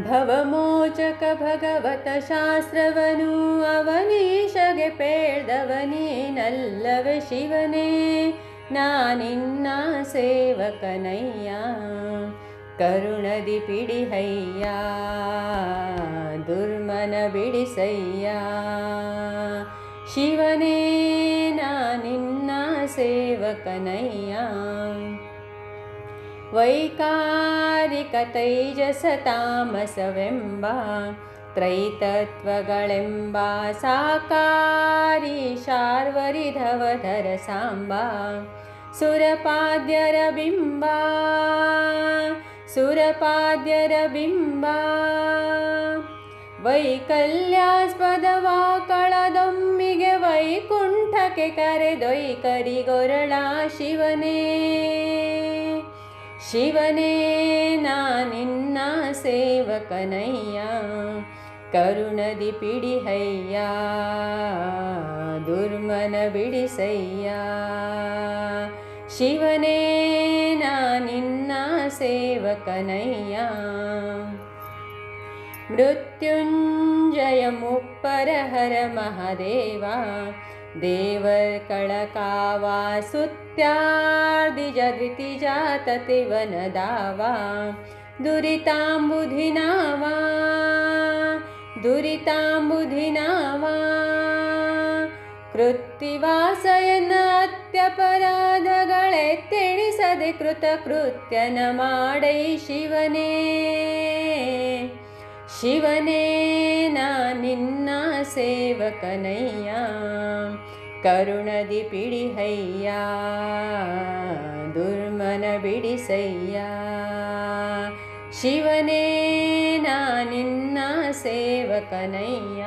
ಭವಮೋಚಕ ಭಗವತ ಶಾಸ್ತ್ರವನು ಅವನೀಶಗೆ ಪೇಳ್ದವನೀನಲ್ಲವೆ ಶಿವನೇ ನಾನಿನ್ನ ಸೇವಕನಯ್ಯ ಕರುಣದಿ ಪಿಡಿಹಯ್ಯ ದುರ್ಮನ ಬಿಡಿಸಯ್ಯ ಶಿವನೇ ನಾನಿನ್ನ ಸೇವಕನಯ್ಯ ವೈಕಾರಿಕ ತೈಜಸ ತಾಮಸವೆಂಬ ತ್ರೈತತ್ವಗಳೆಂಬ ಸಾಕಾರಿ ಶಾರ್ವರಿಧವಧರ ಸಾಂಬ ಸುರಪಾದ್ಯರ ಬಿಂಬ ವೈಕಲ್ಯಾಸ್ಪದವಾ ಕಳದೊಮ್ಮಿಗೆ ವೈಕುಂಠಕ್ಕೆ ಕರೆದೊಯ್ಕರಿಗೊರಳ ಶಿವನೇ ಶಿವನೇ ನಾನಿನ್ನ ಸೇವಕನಯ್ಯ ಕರುಣದಿ ಪಿಡಿಹಯ್ಯ ದುರ್ಮನ ಬಿಡಿಸಯ್ಯ ಶಿವನೇ ನಾನಿನ್ನ ಸೇವಕನಯ್ಯ ಮೃತ್ಯುಂಜಯ ಮುಪ್ಪರ ಹರ ಮಹಾದೇವ ದೇವರ್ ಕಳಕಾವ ಸುತ್ಯಾರ್ದಿಜ ದ್ವಿತಿಜಾತತೆ ವನದಾವ ದುರಿತಾಂಬುಧಿನಾವ ಕೃತ್ತಿವಾಸಯನ ಅತ್ಯಪರಾಧಗಳೆತ್ತೆಣಿಸದೆ ಕೃತಕೃತ್ಯನ ಮಾಡೈ ಶಿವನೇ ಶಿವನೇ ನಾನಿನ್ನ ಸೇವಕನಯ್ಯ ಕರುಣದಿ ಪಿಡಿಹಯ್ಯ ದುರ್ಮನ ಬಿಡಿಸಯ್ಯ ಶಿವನೇ ನಾನಿನ್ನ ಸೇವಕನಯ್ಯ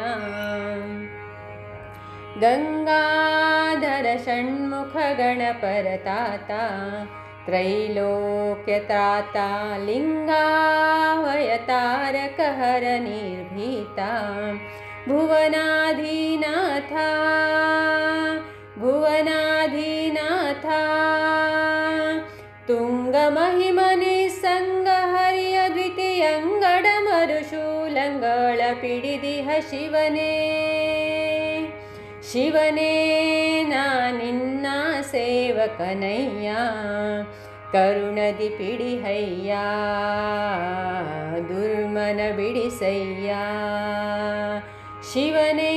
ಗಂಗಾಧರ ಷಣ್ಮುಖ ಗಣಪರ ತಾತ ತ್ರೈಲೋಕ್ಯತ್ರಾತ ಲಿಂಗಾವಯ ತಾರಕ ಹರ ನಿರ್ಭೀತ ಭುವನಾಧಿನಾಥ ತುಂಗ ಮಹಿಮನಿ ಸಂಗ ಹರಿಯ ದ್ವಿತೀಯಂಗಡ ಮರುಶೂಲಂಗಳ ಪಿಡಿದಿಹ ಶಿವನೇ ಶಿವನೇ ನಾನಿನ್ನ ಸೇವಕನಯ್ಯ ಕರುಣದಿ ಪಿಡಿಹಯ್ಯ ದುರ್ಮನ ಬಿಡಿಸಯ್ಯ ಶಿವನೇ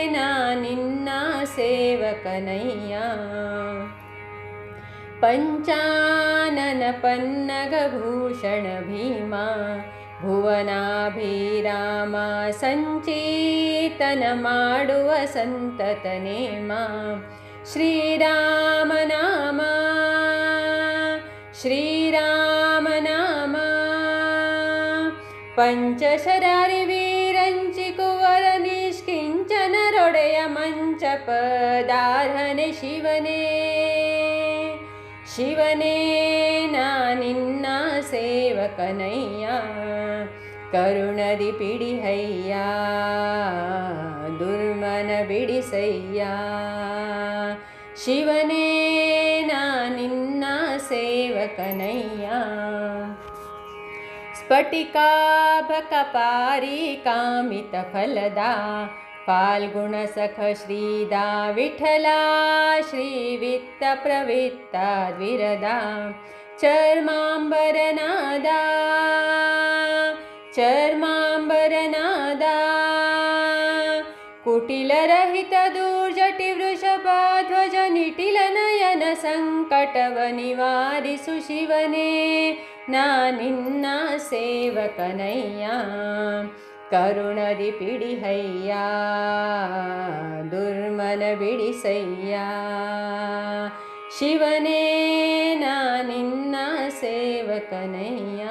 ನಾನಿನ್ನ ಸೇವಕನಯ್ಯ ಪಂಚಾನನ ಪನ್ನಗ ಭೂಷಣ ಭೀಮ ಭುವನಾಭಿರಾಮ ಸಂಚೇತನ ಮಾಡುವ ಸಂತತ ನೇಮ ಶ್ರೀರಾಮ ನಾಮ ಪಂಚಶರಾರಿ ವೀರಂಚಿ ಕುವರ ನಿಷ್ಕಿಂಚನರೊಡೆಯ ಮಂಚಪದಾರ್ಹನೆ ಶಿವನೇ ನಾನಿನ್ನ ಸೇವಕನಯ್ಯ ಕರುಣದಿ ಪಿಡಿಹಯ್ಯ ದುರ್ಮನ ಬಿಡಿಸಯ್ಯ ಶಿವನೇ ನಾನಿನ್ನ ಸೇವಕನಯ್ಯ ಸ್ಫಟಿಕಾಭಕಪಾರಿ ಕಾಮಿತ ಫಲದ ಫಾಲ್ಗುಣ ಸಖ ಶ್ರೀದಾ ವಿಠಲ ಶ್ರೀ ವಿತ್ತ ಪ್ರವಿತ್ತ ದ್ವಿರದ ಚರ್ಮಾಂಬರನಾದ ಕುಟಿಲರಹಿತ ದೂರ್ಜಟಿ ವೃಷಭಧ್ವಜ ನಿಟಿಲ ನಯನ ಸಂಕಟವ ನಿವಾರಿಸು ಶಿವನೇ ನಾನಿನ್ನ ಸೇವಕನಯ್ಯ ಕರುಣದಿ ಪಿಡಿಹಯ್ಯ ದುರ್ಮನ ಬಿಡಿಸಯ್ಯ ಶಿವನೇ ನಾನಿನ್ನ ಸೇವಕನಯ್ಯ